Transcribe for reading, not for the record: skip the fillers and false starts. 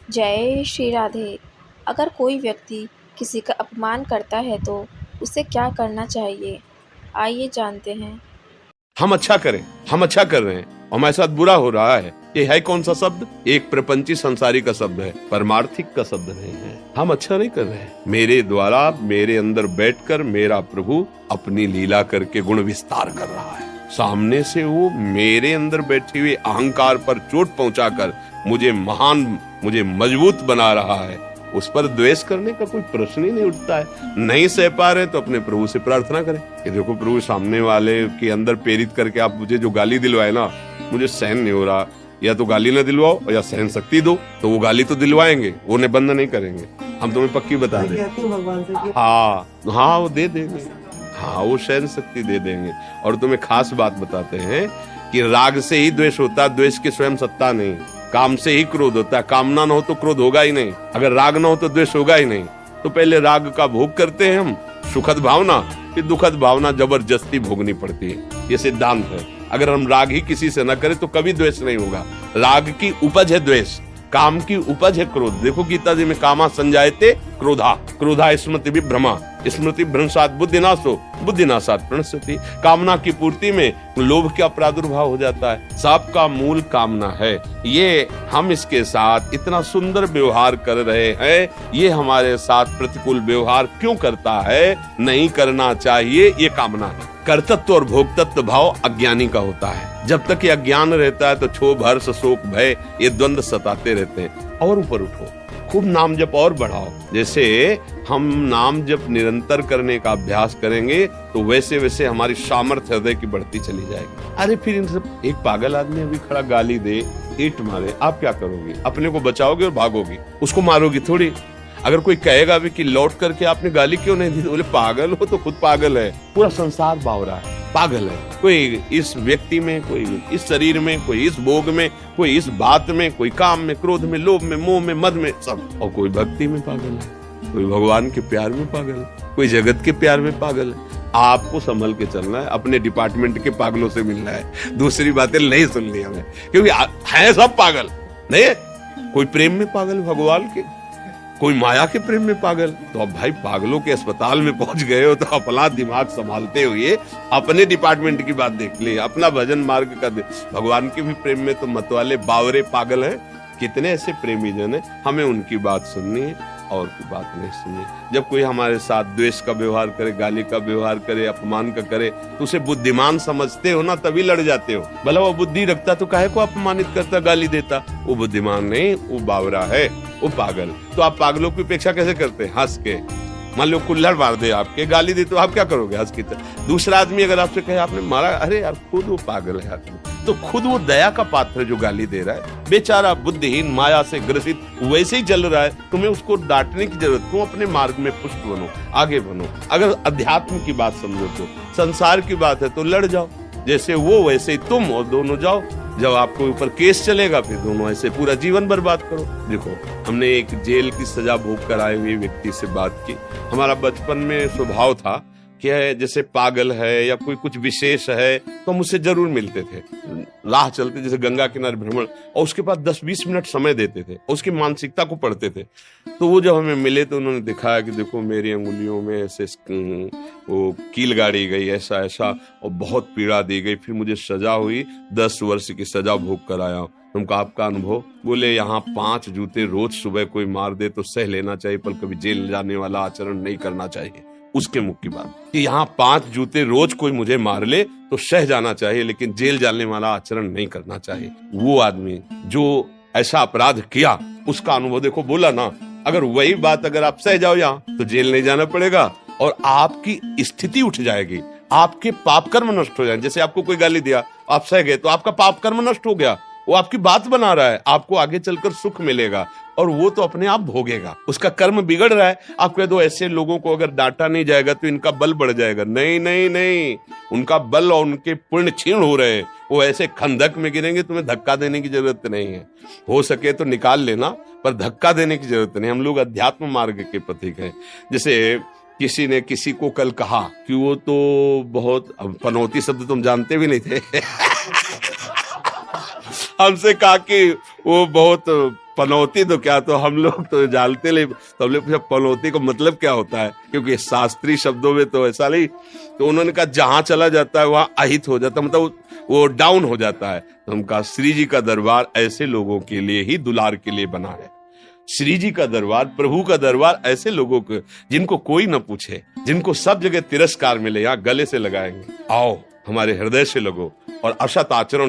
जय श्री राधे। अगर कोई व्यक्ति किसी का अपमान करता है तो उसे क्या करना चाहिए? आइए जानते हैं। हम अच्छा करें, हम अच्छा कर रहे हैं, हमारे साथ बुरा हो रहा है। ये है कौन सा शब्द? एक प्रपंची संसारी का शब्द है, परमार्थिक का शब्द नहीं है। हम अच्छा नहीं कर रहे हैं। मेरे द्वारा मेरे अंदर बैठकर मेरा प्रभु अपनी लीला करके गुण विस्तार कर रहा है। सामने से वो मेरे अंदर बैठे हुए अहंकार पर चोट पहुंचाकर मुझे महान, मुझे मजबूत बना रहा है। उस पर द्वेष करने का कोई प्रश्न ही नहीं उठता है। नहीं सह पा रहे तो अपने प्रभु से प्रार्थना करें कि देखो प्रभु, सामने वाले के अंदर प्रेरित करके आप मुझे जो गाली दिलवाए ना, मुझे सहन नहीं हो रहा। या तो गाली ना दिलवाओ या सहन शक्ति दो। तो वो गाली तो दिलवाएंगे, वो ने बंद नहीं करेंगे। हम तुम्हें पक्की बता दें। हाँ हाँ, वो दे देंगे। हाँ, वो सहन शक्ति दे देंगे। और तुम्हें खास बात बताते हैं कि राग से ही द्वेष होता है, द्वेष की स्वयं सत्ता नहीं। काम से ही क्रोध होता है, कामना ना हो तो क्रोध होगा ही नहीं। अगर राग ना हो तो द्वेष होगा ही नहीं। तो पहले राग का भोग करते हैं हम, सुखद भावना, फिर दुखद भावना जबरदस्ती भोगनी पड़ती है। ये सिद्धांत है। अगर हम राग ही किसी से न करें तो कभी द्वेष नहीं होगा। राग की उपज है द्वेष, काम की उपज है क्रोध। देखो गीता जी में कामा संजायते क्रोधा, क्रोधा स्मृति विभ्रमा, स्मृति भ्रंशात बुद्धिनाशो, बुद्धिनाशात प्रणश्यति। कामना की पूर्ति में लोभ का प्रादुर्भाव हो जाता है। सबका मूल कामना है। ये हम इसके साथ इतना सुंदर व्यवहार कर रहे हैं, ये हमारे साथ प्रतिकूल व्यवहार क्यों करता है? नहीं करना चाहिए, ये कामना है। कर्तृत्व और भोक्तत्व भाव अज्ञानी का होता है। जब तक ये अज्ञान रहता है तो क्षोभ, हर्ष, शोक, भय, ये द्वंद्व सताते रहते हैं। और ऊपर उठो, खूब नाम जप और बढ़ाओ। जैसे हम नाम जप निरंतर करने का अभ्यास करेंगे तो वैसे वैसे हमारी सामर्थ्य हृदय की बढ़ती चली जाएगी। अरे फिर इन सब, एक पागल आदमी अभी खड़ा गाली दे, ईंट मारे, आप क्या करोगे? अपने को बचाओगे और भागोगे, उसको मारोगी थोड़ी। अगर कोई कहेगा भी कि लौट करके आपने गाली क्यों नहीं दी, तो बोले पागल हो तो खुद पागल है। पूरा संसार बावरा है, पागल है। कोई इस व्यक्ति में, कोई इस शरीर में, कोई इस भोग में, कोई इस बात में, कोई काम में, क्रोध में, लोभ में, मोह में, मद में, सब। और कोई भक्ति में पागल है, कोई भगवान के प्यार में पागल है, कोई जगत के प्यार में पागल है। आपको संभल के चलना है, अपने डिपार्टमेंट के पागलों से मिलना है। दूसरी बातें नहीं सुननी हमें, क्योंकि है सब पागल। नहीं, कोई प्रेम में पागल भगवान के, कोई माया के प्रेम में पागल। तो अब भाई पागलों के अस्पताल में पहुंच गए हो तो अपना दिमाग संभालते हुए अपने डिपार्टमेंट की बात देख ले, अपना भजन मार्ग का भगवान के भी प्रेम में तो मतवाले बावरे पागल हैं। कितने ऐसे प्रेमी जन है, हमें उनकी बात सुननी है और की बात नहीं सुननी। जब कोई हमारे साथ द्वेष का व्यवहार करे, गाली का व्यवहार करे, अपमान का करे, तो उसे बुद्धिमान समझते हो ना, तभी लड़ जाते हो। भला वो बुद्धि रखता तो काहे को अपमानित करता, गाली देता? वो बुद्धिमान नहीं, वो बावरा है, वो पागल। तो आप पागलों की उपेक्षा कैसे करते हैं? हंस के। मान लो कुल्हड़ मार दे, आपके गाली दे, तो आप क्या करोगे? हंस के। दूसरा आदमी अगर आपसे कहे आपने मारा, अरे यार खुद वो पागल है आदमी, तो खुद वो दया का पात्र है जो गाली दे रहा है। बेचारा बुद्धिहीन, माया से ग्रसित वैसे ही चल रहा है। तुम्हें उसको डांटने की जरूरत, तुम अपने मार्ग में पुष्ट बनो, आगे बनो। अगर अध्यात्म की बात समझो तो, संसार की बात है तो लड़ जाओ, जैसे वो वैसे ही तुम, और दोनों जाओ। जब आपको ऊपर केस चलेगा फिर दोनों ऐसे पूरा जीवन बर्बाद करो। देखो, हमने एक जेल की सजा भोग कर आए हुए व्यक्ति से बात की। हमारा बचपन में स्वभाव था कि जैसे पागल है या कोई कुछ विशेष है तो हम उससे जरूर मिलते थे। राह चलते जैसे गंगा किनारे भ्रमण, और उसके बाद 10-20 मिनट समय देते थे, उसकी मानसिकता को पढ़ते थे। तो वो जब हमें मिले तो उन्होंने दिखाया कि देखो मेरी अंगुलियों में ऐसे वो कील गाड़ी गई, ऐसा ऐसा, और बहुत पीड़ा दी गई। फिर मुझे सजा हुई, 10 वर्ष की सजा भोग कर आया। उनका आपका अनुभव? बोले यहाँ 5 जूते रोज सुबह कोई मार दे तो सह लेना चाहिए, पर कभी जेल जाने वाला आचरण नहीं करना चाहिए। उसके मुख की बात कि यहाँ 5 जूते रोज कोई मुझे मार ले तो सह जाना चाहिए, लेकिन जेल जाने वाला आचरण नहीं करना चाहिए। वो आदमी जो ऐसा अपराध किया, उसका अनुभव देखो। बोला ना, अगर वही बात अगर आप सह जाओ यहाँ तो जेल नहीं जाना पड़ेगा और आपकी स्थिति उठ जाएगी, आपके पाप कर्म नष्ट हो जाएंगे। जैसे आपको कोई गाली दिया, आप सह गए, तो आपका पाप कर्म नष्ट हो गया। वो आपकी बात बना रहा है, आपको आगे चलकर सुख मिलेगा, और वो तो अपने आप भोगेगा। उसका कर्म बिगड़ रहा है। आप कह दो ऐसे लोगों को अगर डांटा नहीं जाएगा तो इनका बल बढ़ जाएगा। नहीं नहीं नहीं, उनका बल और उनके पुण्य क्षीण हो रहे हैं। वो ऐसे खंदक में गिरेंगे, तुम्हें धक्का देने की जरूरत नहीं है। हो सके तो निकाल लेना, पर धक्का देने की जरूरत नहीं। हम लोग अध्यात्म मार्ग के प्रतीक हैं। जैसे किसी ने किसी को कल कहा कि वो तो बहुत, पनौती शब्द तुम जानते भी नहीं थे हमसे कहा कि वो बहुत पनौती तो क्या, तो हम लोग तो जानते ले, तो हमने पूछा पनौती का मतलब क्या होता है, क्योंकि शास्त्रीय शब्दों में तो ऐसा नहीं। तो उन्होंने कहा जहां चला जाता है वहां अहित हो जाता है, मतलब वो डाउन हो जाता है। तो हम कहा श्री जी का दरबार ऐसे लोगों के लिए ही, दुलार के लिए बना है। श्री जी का दरबार, प्रभु का दरबार ऐसे लोगों को जिनको कोई न पूछे, जिनको सब जगह तिरस्कार मिले, यहाँ गले से लगाएंगे। आओ हमारे हृदय से लगो और असत आचरण